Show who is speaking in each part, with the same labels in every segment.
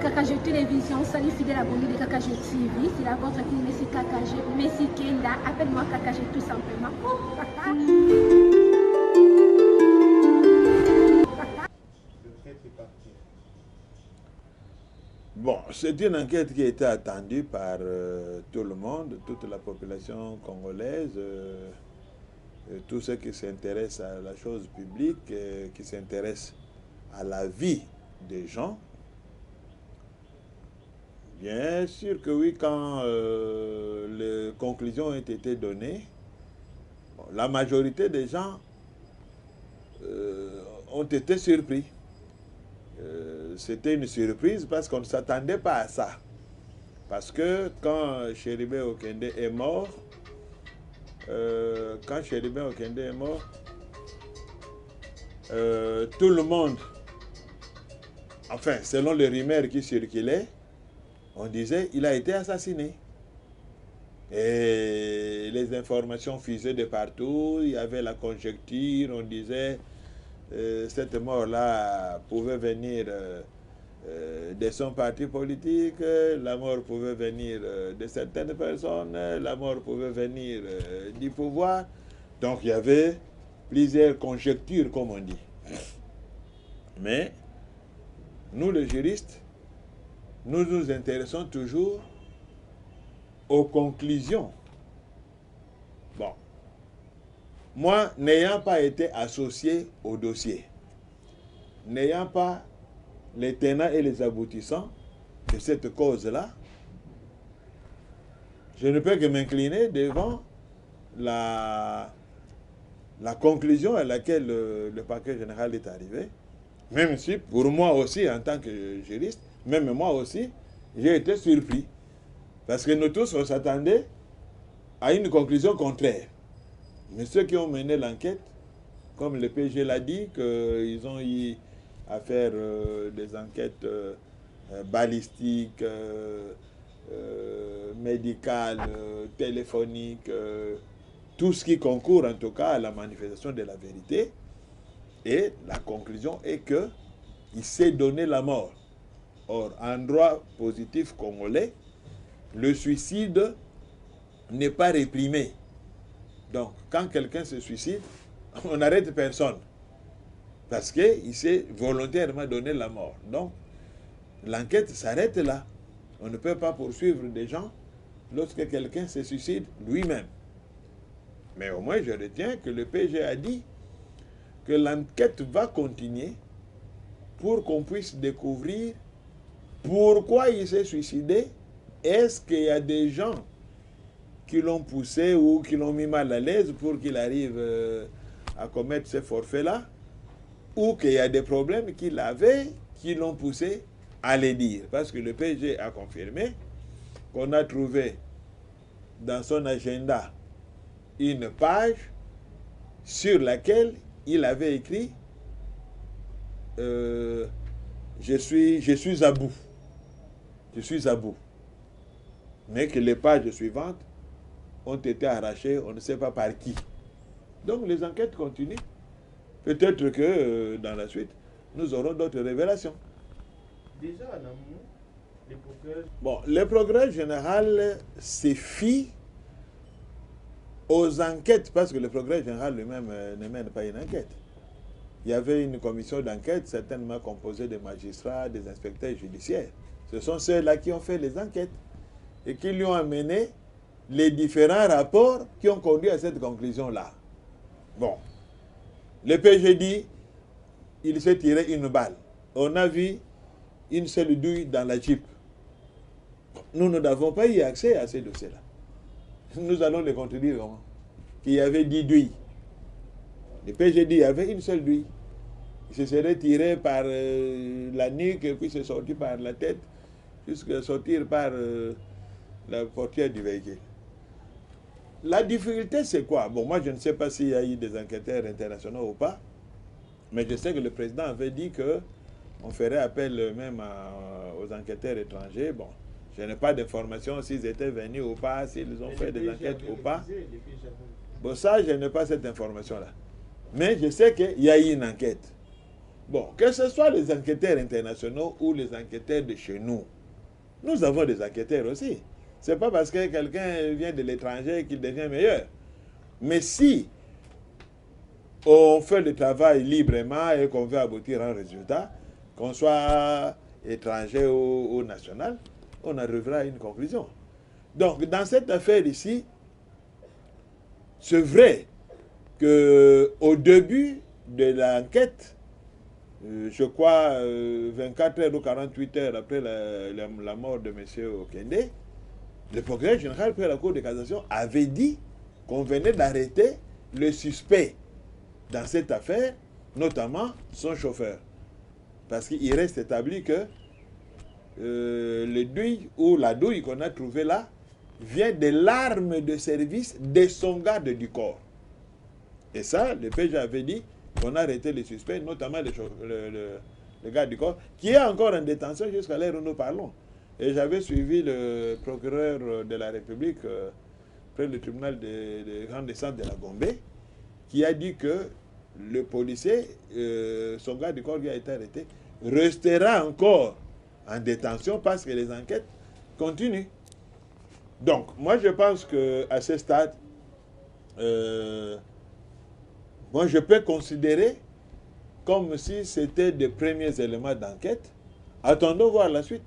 Speaker 1: KKG Télévision, salut fidèle abonné de KKG TV. C'est la votre qui Messi KKG, Messi Kenda, appelle-moi KKG tout simplement.
Speaker 2: Bon, c'est une enquête qui a été attendue par tout le monde, toute la population congolaise, tous ceux qui s'intéressent à la chose publique, qui s'intéressent à la vie des gens. Bien sûr que oui, quand les conclusions ont été données, bon, la majorité des gens ont été surpris. C'était une surprise parce qu'on ne s'attendait pas à ça. Parce que quand Chéribé Okende est mort, tout le monde, enfin, selon les rumeurs qui circulaient, on disait qu'il a été assassiné. Et les informations fusaient de partout, il y avait la conjecture, on disait cette mort-là pouvait venir de son parti politique, la mort pouvait venir de certaines personnes, la mort pouvait venir du pouvoir. Donc il y avait plusieurs conjectures, comme on dit. Mais nous, les juristes, nous nous intéressons toujours aux conclusions. Bon. Moi, n'ayant pas été associé au dossier, n'ayant pas les tenants et les aboutissants de cette cause-là, je ne peux que m'incliner devant la conclusion à laquelle le parquet général est arrivé, même si pour moi aussi, en tant que juriste, même moi aussi, j'ai été surpris. Parce que nous tous, on s'attendait à une conclusion contraire. Mais ceux qui ont mené l'enquête, comme le PG l'a dit, qu'ils ont eu à faire des enquêtes balistiques, médicales, téléphoniques, tout ce qui concourt en tout cas à la manifestation de la vérité. Et la conclusion est qu'il s'est donné la mort. Or, en droit positif congolais, le suicide n'est pas réprimé. Donc, quand quelqu'un se suicide, on n'arrête personne. Parce qu'il s'est volontairement donné la mort. Donc, l'enquête s'arrête là. On ne peut pas poursuivre des gens lorsque quelqu'un se suicide lui-même. Mais au moins, je retiens que le PG a dit que l'enquête va continuer pour qu'on puisse découvrir pourquoi il s'est suicidé. Est-ce qu'il y a des gens qui l'ont poussé ou qui l'ont mis mal à l'aise pour qu'il arrive à commettre ces forfaits-là, ou qu'il y a des problèmes qu'il avait qui l'ont poussé à les dire. Parce que le PG a confirmé qu'on a trouvé dans son agenda une page sur laquelle il avait écrit je suis à bout. Je suis à bout. Mais que les pages suivantes ont été arrachées, on ne sait pas par qui. Donc les enquêtes continuent. Peut-être que dans la suite, nous aurons d'autres révélations.
Speaker 3: Déjà en amont, les progrès...
Speaker 2: Bon, le progrès général se fie aux enquêtes, parce que le progrès général lui-même ne mène pas une enquête. Il y avait une commission d'enquête, certainement composée de magistrats, des inspecteurs judiciaires. Ce sont ceux-là qui ont fait les enquêtes et qui lui ont amené les différents rapports qui ont conduit à cette conclusion-là. Bon, le PG dit il s'est tiré une balle. On a vu une seule douille dans la Jeep. Nous n'avons pas eu accès à ces dossiers-là. Nous allons les contredire comment? Qu'il y avait 10 douilles. Le PG dit qu'il y avait une seule douille. Il se serait tiré par la nuque et puis se sorti par la tête jusqu'à sortir par la portière du véhicule. La difficulté, c'est quoi? Bon, moi, je ne sais pas s'il y a eu des enquêteurs internationaux ou pas, mais je sais que le président avait dit qu'on ferait appel même aux enquêteurs étrangers. Bon, je n'ai pas d'informations s'ils étaient venus ou pas, s'ils ont fait des enquêtes ou pas. Bon, ça, je n'ai pas cette information-là. Mais je sais qu'il y a eu une enquête. Bon, que ce soit les enquêteurs internationaux ou les enquêteurs de chez nous, nous avons des enquêteurs aussi. Ce n'est pas parce que quelqu'un vient de l'étranger qu'il devient meilleur. Mais si on fait le travail librement et qu'on veut aboutir à un résultat, qu'on soit étranger ou national, on arrivera à une conclusion. Donc, dans cette affaire ici, c'est vrai qu'au début de l'enquête, je crois 24 heures ou 48 heures après la mort de M. Okende, le procureur général près la Cour de cassation avait dit qu'on venait d'arrêter le suspect dans cette affaire, notamment son chauffeur. Parce qu'il reste établi que le douille ou la douille qu'on a trouvée là vient de l'arme de service de son garde du corps. Et ça, le PJ avait dit qu'on a arrêté les suspects, notamment le garde du corps, qui est encore en détention jusqu'à l'heure où nous parlons. Et j'avais suivi le procureur de la République près du tribunal de grande instance de la Gombe, qui a dit que le policier, son garde du corps qui a été arrêté, restera encore en détention parce que les enquêtes continuent. Donc, moi je pense qu'à ce stade, moi je peux considérer comme si c'était des premiers éléments d'enquête. Attendons voir la suite.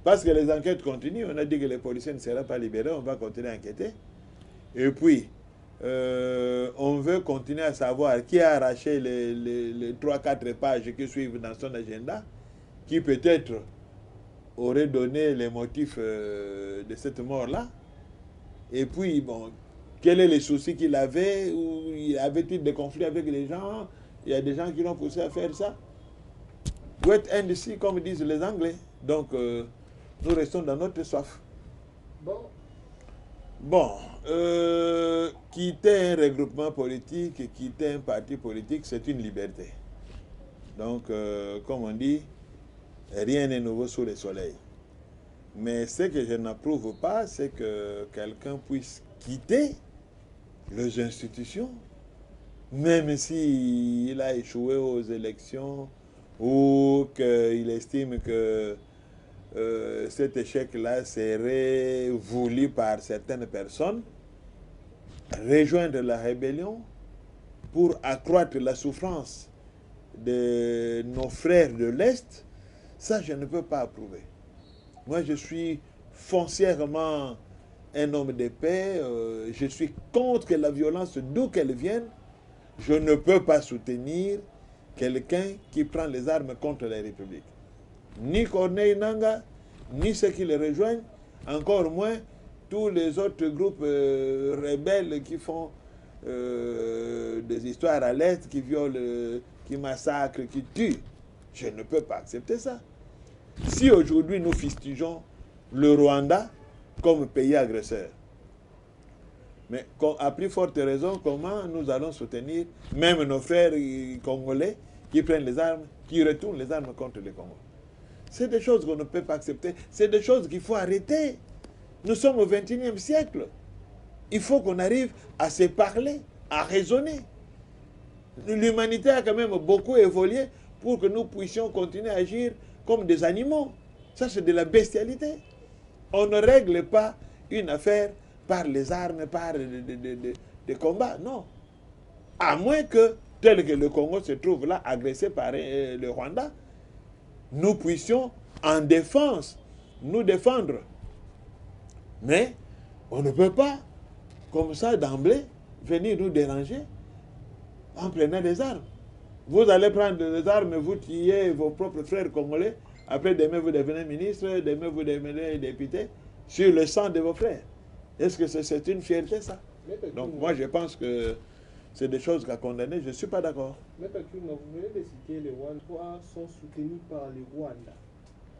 Speaker 2: Parce que les enquêtes continuent, on a dit que les policiers ne seront pas libérés, on va continuer à enquêter. Et puis, on veut continuer à savoir qui a arraché les 3-4 pages qui suivent dans son agenda, qui peut-être aurait donné les motifs de cette mort-là. Et puis, bon, quels sont les soucis qu'il avait, ou avait-il des conflits avec les gens? Il y a des gens qui l'ont poussé à faire ça. Wait and see, comme disent les Anglais. Donc, nous restons dans notre soif. Bon, quitter un regroupement politique, quitter un parti politique, c'est une liberté. Donc, comme on dit, rien n'est nouveau sous le soleil. Mais ce que je n'approuve pas, c'est que quelqu'un puisse quitter les institutions, même s'il a échoué aux élections ou qu'il estime que cet échec-là serait voulu par certaines personnes, rejoindre la rébellion pour accroître la souffrance de nos frères de l'Est, ça je ne peux pas approuver. Moi je suis foncièrement un homme de paix, je suis contre la violence d'où qu'elle vienne. Je ne peux pas soutenir quelqu'un qui prend les armes contre la République. Ni Corneille Nangaa, ni ceux qui le rejoignent, encore moins tous les autres groupes rebelles qui font des histoires à l'Est, qui violent, qui massacrent, qui tuent. Je ne peux pas accepter ça. Si aujourd'hui nous fustigeons le Rwanda comme pays agresseur, mais à plus forte raison, comment nous allons soutenir même nos frères congolais qui prennent les armes, qui retournent les armes contre les Congolais? C'est des choses qu'on ne peut pas accepter. C'est des choses qu'il faut arrêter. Nous sommes au XXIe siècle. Il faut qu'on arrive à se parler, à raisonner. L'humanité a quand même beaucoup évolué pour que nous puissions continuer à agir comme des animaux. Ça, c'est de la bestialité. On ne règle pas une affaire par les armes, par des combats, non. À moins que, tel que le Congo se trouve là, agressé par le Rwanda, nous puissions en défense, nous défendre. Mais on ne peut pas, comme ça, d'emblée, venir nous déranger en prenant des armes. Vous allez prendre des armes, vous tuez vos propres frères congolais, après demain vous devenez ministre, demain vous devenez député, sur le sang de vos frères. Est-ce que c'est une fierté, ça? Donc moi je pense que c'est des choses qu'à condamner, je ne suis pas d'accord.
Speaker 3: Mais vous venez de citer les Rwandais sont soutenus par les Rwandais.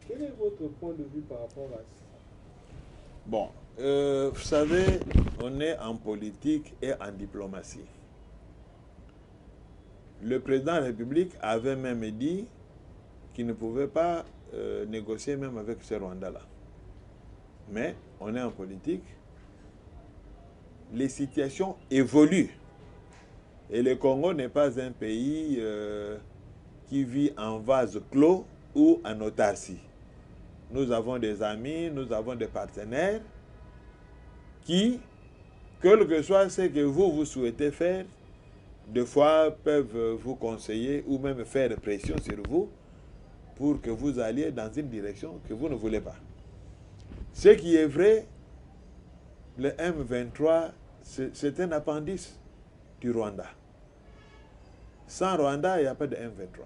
Speaker 3: Quel est votre point de vue par rapport à ça?
Speaker 2: Bon, vous savez, on est en politique et en diplomatie. Le président de la République avait même dit qu'il ne pouvait pas négocier même avec ce Rwanda-là. Mais on est en politique. Les situations évoluent. Et le Congo n'est pas un pays qui vit en vase clos ou en autarcie. Nous avons des amis, nous avons des partenaires qui, quel que soit ce que vous souhaitez faire, des fois peuvent vous conseiller ou même faire pression sur vous pour que vous alliez dans une direction que vous ne voulez pas. Ce qui est vrai, le M23, c'est un appendice du Rwanda. Sans Rwanda, il n'y a pas de M23.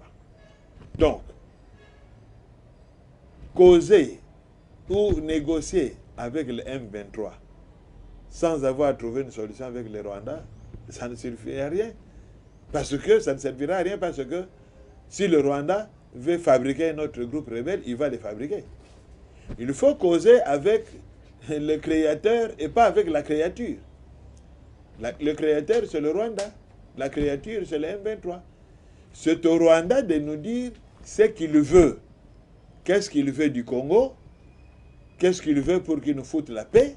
Speaker 2: Donc, causer ou négocier avec le M23 sans avoir trouvé une solution avec le Rwanda, ça ne suffit à rien. Parce que ça ne servira à rien, parce que si le Rwanda veut fabriquer notre groupe rebelle, il va les fabriquer. Il faut causer avec le créateur et pas avec la créature. Le créateur, c'est le Rwanda. La créature, c'est le M23. C'est au Rwanda de nous dire ce qu'il veut. Qu'est-ce qu'il veut du Congo? Qu'est-ce qu'il veut pour qu'il nous foute la paix?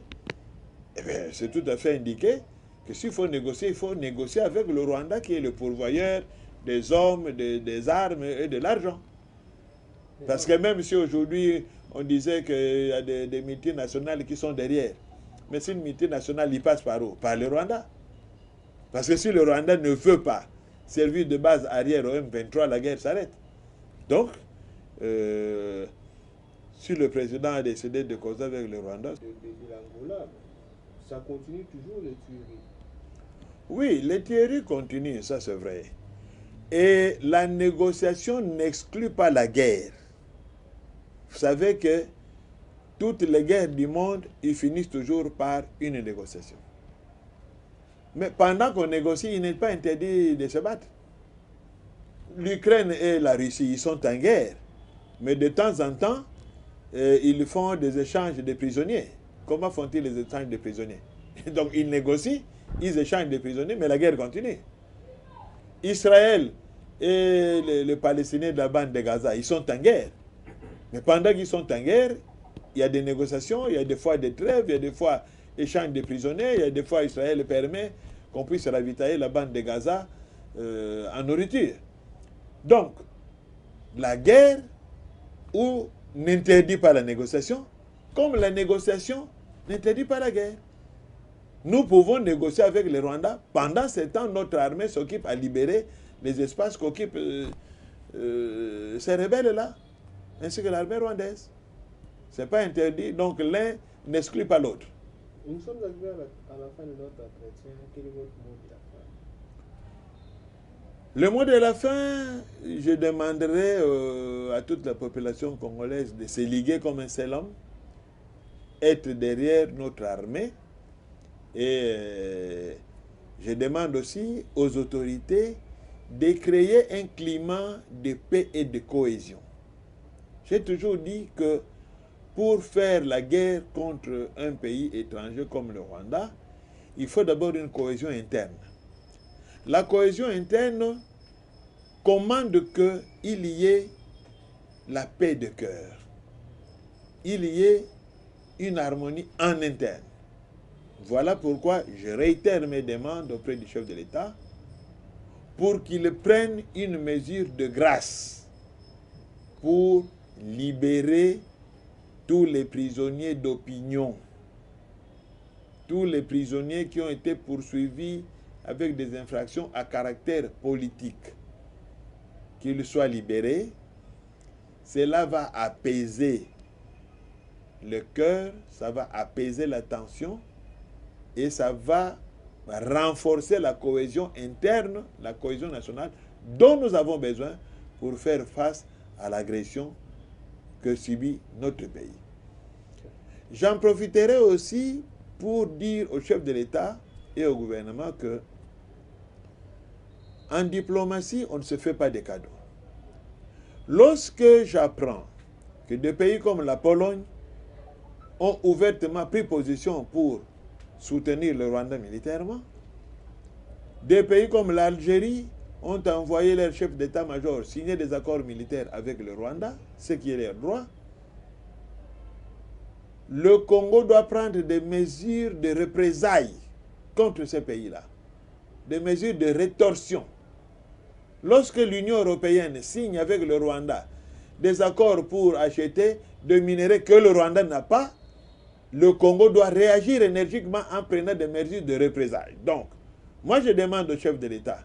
Speaker 2: Eh bien, c'est tout à fait indiqué que s'il faut négocier, il faut négocier avec le Rwanda qui est le pourvoyeur des hommes, des armes et de l'argent. Parce que même si aujourd'hui on disait qu'il y a des multinationales qui sont derrière, mais si une multinationale, il passe par où? Par le Rwanda. Parce que si le Rwanda ne veut pas servir de base arrière au M23, la guerre s'arrête. Donc, si le président a décidé de causer avec le Rwanda...
Speaker 3: l'Angola, ça continue toujours les tueries.
Speaker 2: Oui, les tueries continuent, ça c'est vrai. Et la négociation n'exclut pas la guerre. Vous savez que toutes les guerres du monde, ils finissent toujours par une négociation. Mais pendant qu'on négocie, il n'est pas interdit de se battre. L'Ukraine et la Russie, ils sont en guerre. Mais de temps en temps, ils font des échanges de prisonniers. Comment font-ils les échanges de prisonniers? Donc ils négocient, ils échangent des prisonniers, mais la guerre continue. Israël et les Palestiniens de la bande de Gaza, ils sont en guerre. Mais pendant qu'ils sont en guerre, il y a des négociations, il y a des fois des trêves, il y a des fois échange de prisonniers, il y a des fois Israël permet qu'on puisse ravitailler la bande de Gaza en nourriture. Donc, la guerre ou n'interdit pas la négociation, comme la négociation n'interdit pas la guerre. Nous pouvons négocier avec les Rwandais. Pendant ce temps, notre armée s'occupe à libérer les espaces qu'occupent ces rebelles-là, ainsi que l'armée rwandaise. Ce n'est pas interdit, donc l'un n'exclut pas l'autre.
Speaker 3: Nous sommes arrivés à la fin de notre entretien. Quel est votre mot de la fin?
Speaker 2: Le mot de la fin, je demanderai à toute la population congolaise de se liguer comme un seul homme, être derrière notre armée, et je demande aussi aux autorités de créer un climat de paix et de cohésion. J'ai toujours dit que pour faire la guerre contre un pays étranger comme le Rwanda, il faut d'abord une cohésion interne. La cohésion interne commande qu'il y ait la paix de cœur. Il y ait une harmonie en interne. Voilà pourquoi je réitère mes demandes auprès du chef de l'État pour qu'il prenne une mesure de grâce pour libérer tous les prisonniers d'opinion, tous les prisonniers qui ont été poursuivis avec des infractions à caractère politique, qu'ils soient libérés. Cela va apaiser le cœur, ça va apaiser la tension et ça va renforcer la cohésion interne, la cohésion nationale dont nous avons besoin pour faire face à l'agression que subit notre pays. J'en profiterai aussi pour dire au chef de l'État et au gouvernement que en diplomatie, on ne se fait pas de cadeaux. Lorsque j'apprends que des pays comme la Pologne ont ouvertement pris position pour soutenir le Rwanda militairement, des pays comme l'Algérie ont envoyé leur chef d'état-major signer des accords militaires avec le Rwanda, ce qui est leur droit. Le Congo doit prendre des mesures de représailles contre ces pays-là, des mesures de rétorsion. Lorsque l'Union européenne signe avec le Rwanda des accords pour acheter des minerais que le Rwanda n'a pas, le Congo doit réagir énergiquement en prenant des mesures de représailles. Donc, moi je demande au chef de l'État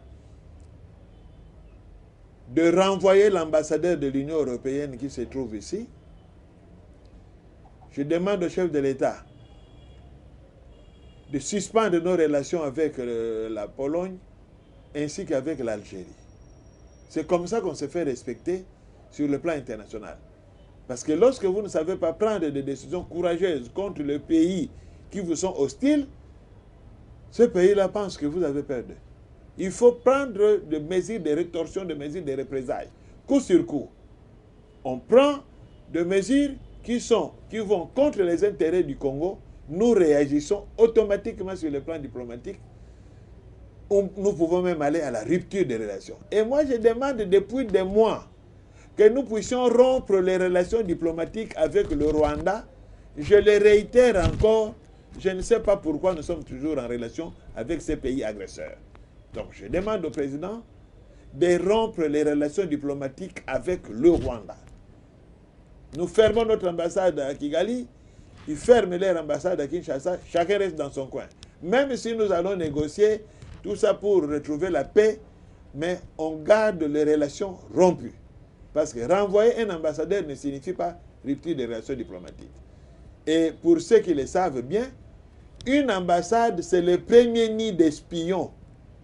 Speaker 2: de renvoyer l'ambassadeur de l'Union européenne qui se trouve ici. Je demande au chef de l'État de suspendre nos relations avec la Pologne ainsi qu'avec l'Algérie. C'est comme ça qu'on se fait respecter sur le plan international. Parce que lorsque vous ne savez pas prendre des décisions courageuses contre les pays qui vous sont hostiles, ce pays-là pense que vous avez perdu. Il faut prendre des mesures de rétorsion, des mesures de représailles, coup sur coup. On prend des mesures qui vont contre les intérêts du Congo. Nous réagissons automatiquement sur le plan diplomatique. Nous pouvons même aller à la rupture des relations. Et moi, je demande depuis des mois que nous puissions rompre les relations diplomatiques avec le Rwanda. Je le réitère encore, je ne sais pas pourquoi nous sommes toujours en relation avec ces pays agresseurs. Donc, je demande au président de rompre les relations diplomatiques avec le Rwanda. Nous fermons notre ambassade à Kigali, ils ferment leur ambassade à Kinshasa, chacun reste dans son coin. Même si nous allons négocier tout ça pour retrouver la paix, mais on garde les relations rompues. Parce que renvoyer un ambassadeur ne signifie pas rupture des relations diplomatiques. Et pour ceux qui le savent bien, une ambassade, c'est le premier nid d'espions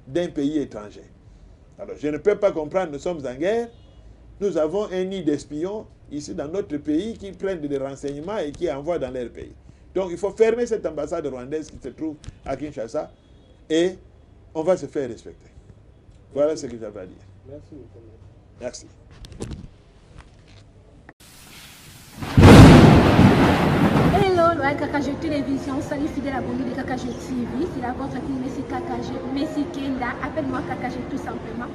Speaker 2: d'un pays étranger. Alors, je ne peux pas comprendre, nous sommes en guerre, nous avons un nid d'espions ici dans notre pays qui prennent des renseignements et qui envoient dans leur pays. Donc, il faut fermer cette ambassade rwandaise qui se trouve à Kinshasa et on va se faire respecter. Voilà ce que j'avais à dire.
Speaker 3: Merci beaucoup.
Speaker 2: Merci.
Speaker 1: Hello, le KKG Télévision, salut fidèle abonné de KKG TV. C'est la vôtre qui me KKG, Messi Kenda, appelle-moi KKG tout simplement.